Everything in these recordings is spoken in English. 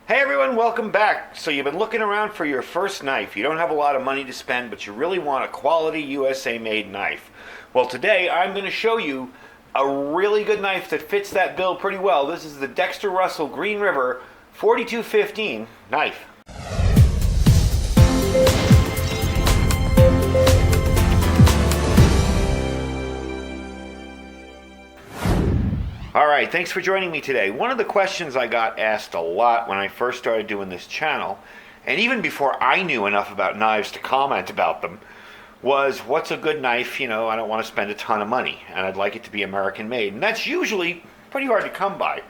Hey everyone, welcome back. So you've been looking around for your first knife. You don't have a lot of money to spend, but you really want a quality USA made knife. Well, today I'm going to show you a really good knife that fits that bill pretty well. This is the Dexter-Russel Green River 4215 knife. Alright, thanks for joining me today. One of the questions I got asked a lot when I first started doing this channel, and even before I knew enough about knives to comment about them, was what's a good knife? You know, I don't want to spend a ton of money, and I'd like it to be American made. And that's usually pretty hard to come by.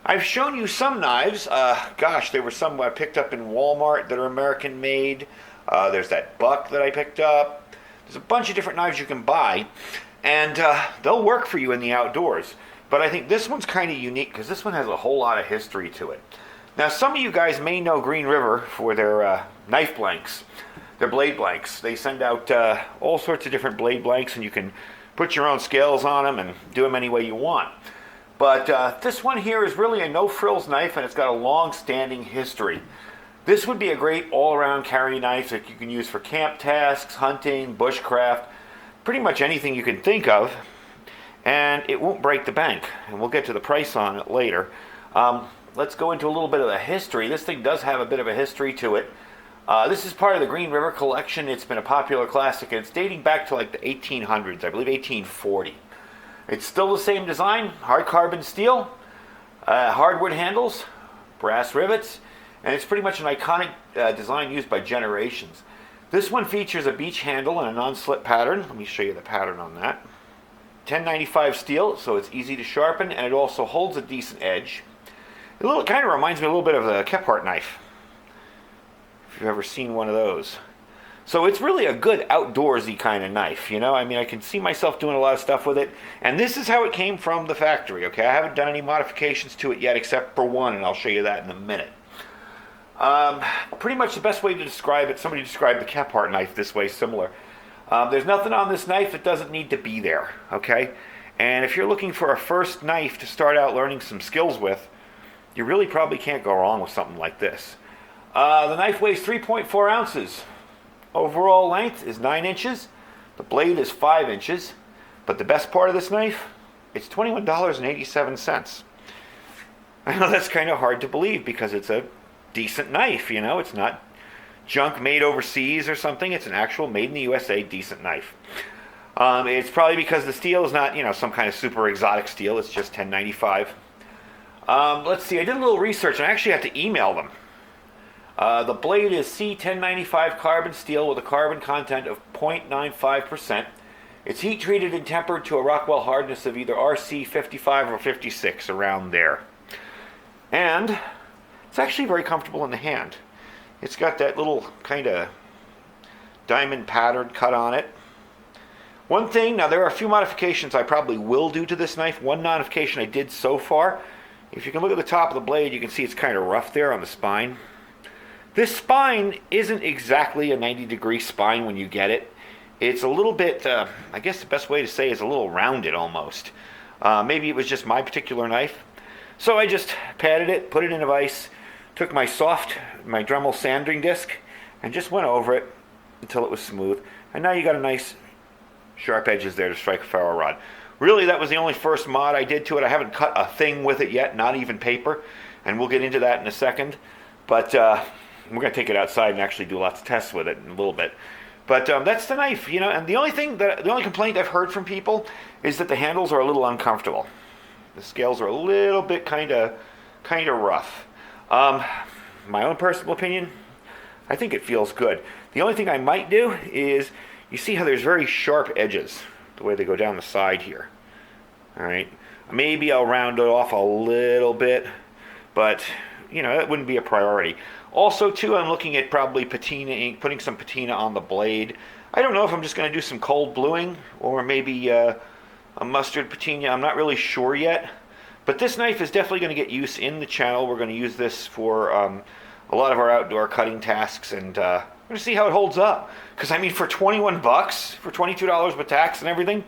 I've shown you some knives. There were some I picked up in Walmart that are American made. There's that Buck that I picked up. There's a bunch of different knives you can buy, and they'll work for you in the outdoors. But I think this one's kind of unique because this one has a whole lot of history to it. Now, some of you guys may know Green River for their knife blanks, their blade blanks. They send out all sorts of different blade blanks, and you can put your own scales on them and do them any way you want. But this one here is really a no-frills knife, and it's got a long-standing history. This would be a great all-around carry knife that you can use for camp tasks, hunting, bushcraft, pretty much anything you can think of. And it won't break the bank, and we'll get to the price on it later. Let's go into a little bit of the history. This thing does have a bit of a history to it. This is part of the Green River collection. It's been a popular classic, and it's dating back to like the 1800s, I believe 1840. It's still the same design, hard carbon steel, hardwood handles, brass rivets, and it's pretty much an iconic design used by generations. This one features a beech handle and a non-slip pattern. Let me show you the pattern on that. 1095 steel, so it's easy to sharpen, and it also holds a decent edge. It kind of reminds me a little bit of the Kephart knife, if you've ever seen one of those. So it's really a good outdoorsy kind of knife, you know? I mean, I can see myself doing a lot of stuff with it, and this is how it came from the factory, okay? I haven't done any modifications to it yet except for one, and I'll show you that in a minute. Pretty much the best way to describe it, somebody described the Kephart knife this way, similar. There's nothing on this knife that doesn't need to be there, okay? And if you're looking for a first knife to start out learning some skills with, you really probably can't go wrong with something like this. The knife weighs 3.4 ounces. Overall length is 9 inches. The blade is 5 inches. But the best part of this knife, it's $21.87. I know that's kind of hard to believe because it's a decent knife, you know? It's not junk made overseas or something. It's an actual made in the USA decent knife. It's probably because the steel is not, you know, some kind of super exotic steel. It's just 1095. Let's see, I did a little research and I actually had to email them. The blade is C1095 carbon steel with a carbon content of 0.95%. It's heat treated and tempered to a Rockwell hardness of either RC 55 or 56, around there. And it's actually very comfortable in the hand. It's got that little kind of diamond pattern cut on it. One thing, now there are a few modifications I probably will do to this knife. One modification I did so far, if you can look at the top of the blade, you can see it's kind of rough there on the spine. This spine isn't exactly a 90-degree spine when you get it. It's a little bit, I guess the best way to say is a little rounded almost. Maybe it was just my particular knife. So I just patted it, put it in a vise, took my Dremel sanding disc and just went over it until it was smooth. And now you got a nice sharp edges there to strike a ferro rod. Really, that was the only first mod I did to it. I haven't cut a thing with it yet, not even paper. And we'll get into that in a second. But we're going to take it outside and actually do lots of tests with it in a little bit. But that's the knife, you know. And the only complaint I've heard from people is that the handles are a little uncomfortable. The scales are a little bit kind of rough. My own personal opinion, I think it feels good. The only thing I might do is, you see how there's very sharp edges, the way they go down the side here. All right, maybe I'll round it off a little bit, but you know, that wouldn't be a priority. Also, too, I'm looking at probably patina ink, putting some patina on the blade. I don't know if I'm just going to do some cold bluing or maybe a mustard patina. I'm not really sure yet. But this knife is definitely going to get use in the channel. We're going to use this for a lot of our outdoor cutting tasks, and we're going to see how it holds up. Because, I mean, for 21 bucks, for $22 with tax and everything,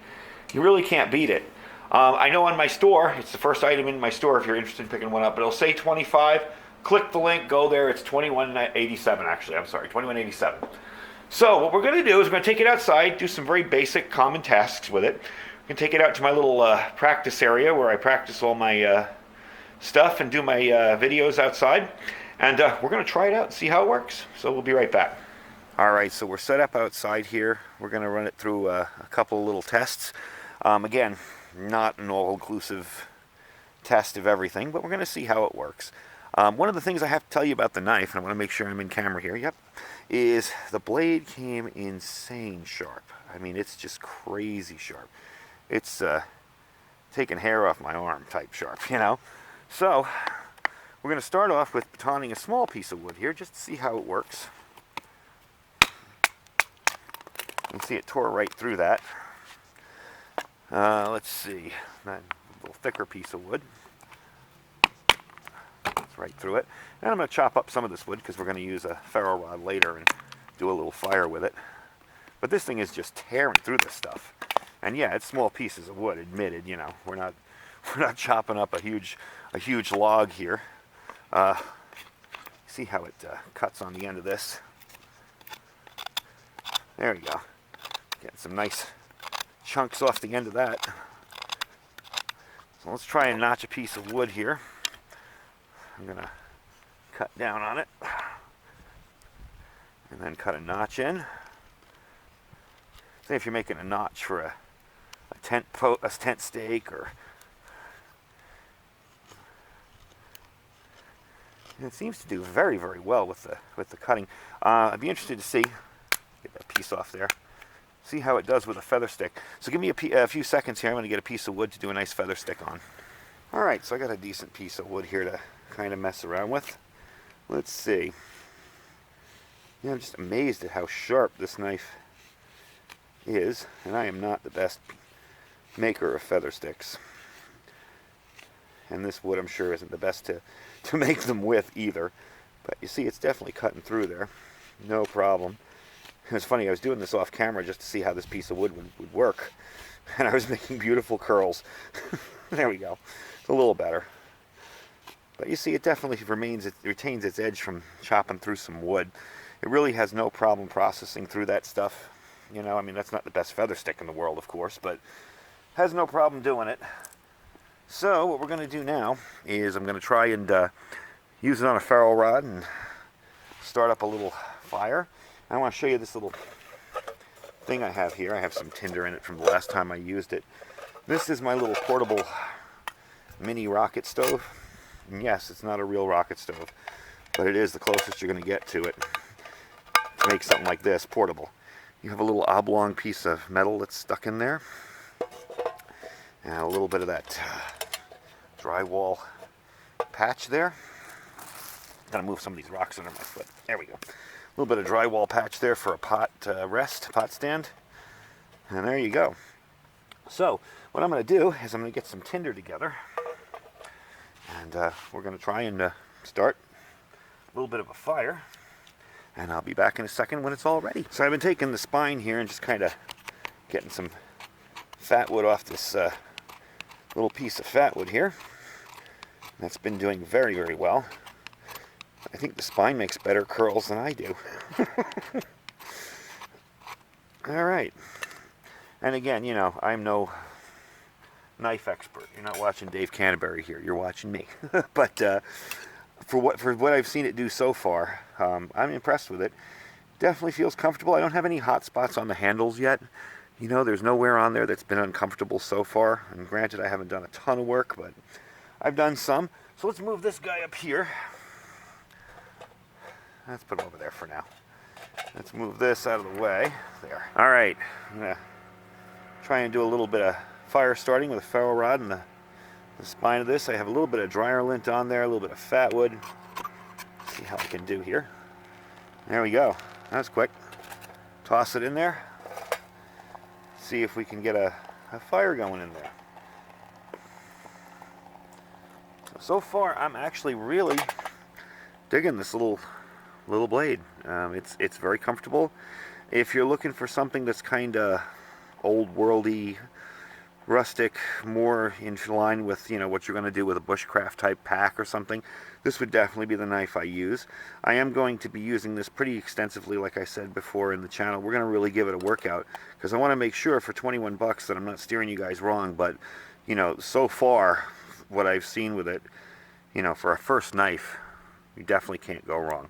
you really can't beat it. I know on my store, it's the first item in my store if you're interested in picking one up, but it'll say 25, click the link, go there. It's $21.87 actually. I'm sorry, $21.87. So what we're going to do is we're going to take it outside, do some very basic common tasks with it. We can take it out to my little practice area where I practice all my stuff and do my videos outside. And we're going to try it out and see how it works. So we'll be right back. All right, so we're set up outside here. We're going to run it through a couple of little tests. Again, not an all-inclusive test of everything, but we're going to see how it works. One of the things I have to tell you about the knife, and I want to make sure I'm in camera here, yep, is the blade came insane sharp. I mean, it's just crazy sharp. It's taking hair off my arm type sharp, you know. So we're going to start off with batoning a small piece of wood here just to see how it works. You can see it tore right through that. Let's see, a little thicker piece of wood. It's right through it. And I'm going to chop up some of this wood because we're going to use a ferro rod later and do a little fire with it. But this thing is just tearing through this stuff. And yeah, it's small pieces of wood, admitted, you know. We're not chopping up a huge log here. See how it cuts on the end of this. There you go. Getting some nice chunks off the end of that. So let's try and notch a piece of wood here. I'm going to cut down on it and then cut a notch in. Say if you're making a notch for a tent stake, or and it seems to do very, very well with the cutting. I'd be interested to see, get that piece off there, see how it does with a feather stick. So give me a few seconds here. I'm going to get a piece of wood to do a nice feather stick on. Alright, so I got a decent piece of wood here to kind of mess around with. Let's see. Yeah, I'm just amazed at how sharp this knife is, and I am not the best maker of feather sticks. And this wood, I'm sure, isn't the best to make them with either. But you see, it's definitely cutting through there. No problem. And it's funny, I was doing this off camera just to see how this piece of wood would work. And I was making beautiful curls. There we go. It's a little better. But you see, it definitely retains its edge from chopping through some wood. It really has no problem processing through that stuff. You know, I mean, that's not the best feather stick in the world, of course, but has no problem doing it. So what we're going to do now is I'm going to try and use it on a ferro rod and start up a little fire. I want to show you this little thing I have here. I have some tinder in it from the last time I used it. This is my little portable mini rocket stove. And yes, it's not a real rocket stove, but it is the closest you're going to get to it to make something like this portable. You have a little oblong piece of metal that's stuck in there, and a little bit of that drywall patch there. Gotta move some of these rocks under my foot. There we go. A little bit of drywall patch there for a pot pot stand, and there you go. So what I'm going to do is I'm going to get some tinder together, and we're going to try and start a little bit of a fire, and I'll be back in a second when it's all ready. So I've been taking the spine here and just kind of getting some fat wood off this little piece of fat wood here. That's been doing very, very well. I think the spine makes better curls than I do. All right. And again, you know, I'm no knife expert. You're not watching Dave Canterbury here. You're watching me. But for what I've seen it do so far, I'm impressed with it. Definitely feels comfortable. I don't have any hot spots on the handles yet. You know, there's nowhere on there that's been uncomfortable so far. And granted, I haven't done a ton of work, but I've done some. So let's move this guy up here. Let's put him over there for now. Let's move this out of the way. There. All right. I'm going to try and do a little bit of fire starting with a ferro rod and the spine of this. I have a little bit of dryer lint on there, a little bit of fat wood. See how I can do here. There we go. That's quick. Toss it in there. See if we can get a fire going in there. So far, I'm actually really digging this little blade. It's very comfortable. If you're looking for something that's kind of old worldy, rustic, more in line with, you know, what you're going to do with a bushcraft type pack or something, this would definitely be the knife I use. I am going to be using this pretty extensively, like I said before in the channel. We're going to really give it a workout, because I want to make sure for 21 bucks that I'm not steering you guys wrong. But, you know, so far, what I've seen with it, you know, for a first knife, you definitely can't go wrong.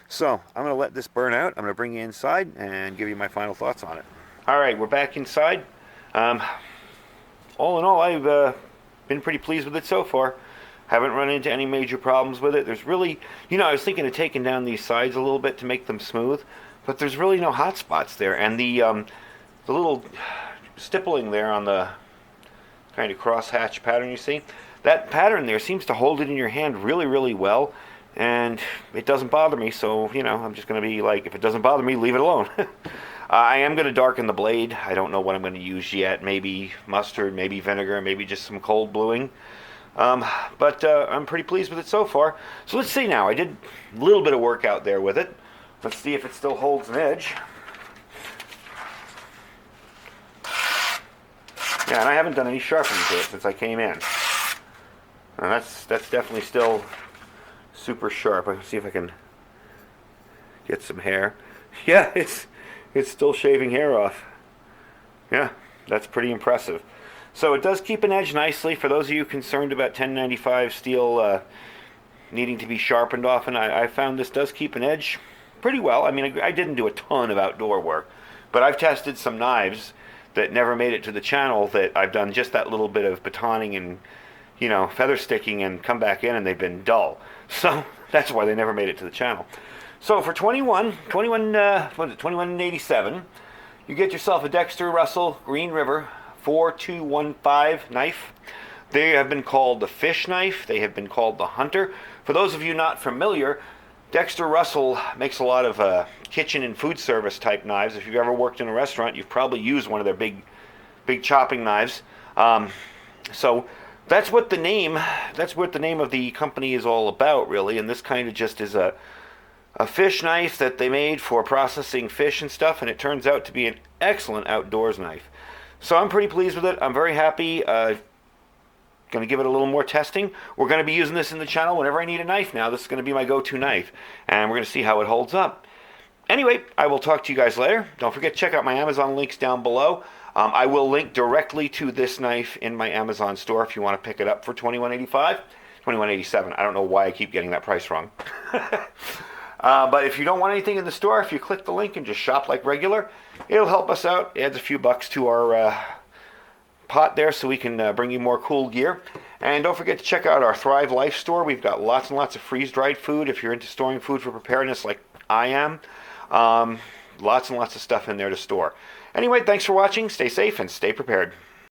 So I'm going to let this burn out. I'm going to bring you inside and give you my final thoughts on it. All right, we're back inside. All in all, I've been pretty pleased with it so far. Haven't run into any major problems with it. There's really, you know, I was thinking of taking down these sides a little bit to make them smooth, but there's really no hot spots there. And the little stippling there on the kind of crosshatch pattern you see, that pattern there seems to hold it in your hand really, really well. And it doesn't bother me, so, you know, I'm just going to be like, if it doesn't bother me, leave it alone. I am going to darken the blade. I don't know what I'm going to use yet. Maybe mustard, maybe vinegar, maybe just some cold bluing. But I'm pretty pleased with it so far. So let's see now. I did a little bit of work out there with it. Let's see if it still holds an edge. Yeah, and I haven't done any sharpening to it since I came in. And that's definitely still super sharp. Let's see if I can get some hair. Yeah, it's still shaving hair off. Yeah, that's pretty impressive. So it does keep an edge nicely. For those of you concerned about 1095 steel needing to be sharpened often, I found this does keep an edge pretty well. I mean, I didn't do a ton of outdoor work, but I've tested some knives that never made it to the channel that I've done just that little bit of batoning and, you know, feather sticking and come back in, and they've been dull. So that's why they never made it to the channel. So for $21.87, you get yourself a Dexter-Russel Green River 4215 knife. They have been called the fish knife. They have been called the hunter. For those of you not familiar, Dexter-Russel makes a lot of kitchen and food service type knives. If you've ever worked in a restaurant, you've probably used one of their big chopping knives. So that's what the name of the company is all about, really. And this kind of just is a fish knife that they made for processing fish and stuff, and it turns out to be an excellent outdoors knife. So I'm pretty pleased with it. I'm very happy. Going to give it a little more testing. We're going to be using this in the channel whenever I need a knife now. This is going to be my go-to knife, and we're going to see how it holds up. Anyway, I will talk to you guys later. Don't forget to check out my Amazon links down below. I will link directly to this knife in my Amazon store if you want to pick it up for $21.85, $21.87. I don't know why I keep getting that price wrong. But if you don't want anything in the store, if you click the link and just shop like regular, it'll help us out. It adds a few bucks to our pot there, so we can bring you more cool gear. And don't forget to check out our Thrive Life store. We've got lots and lots of freeze-dried food if you're into storing food for preparedness like I am. Lots and lots of stuff in there to store. Anyway, thanks for watching. Stay safe and stay prepared.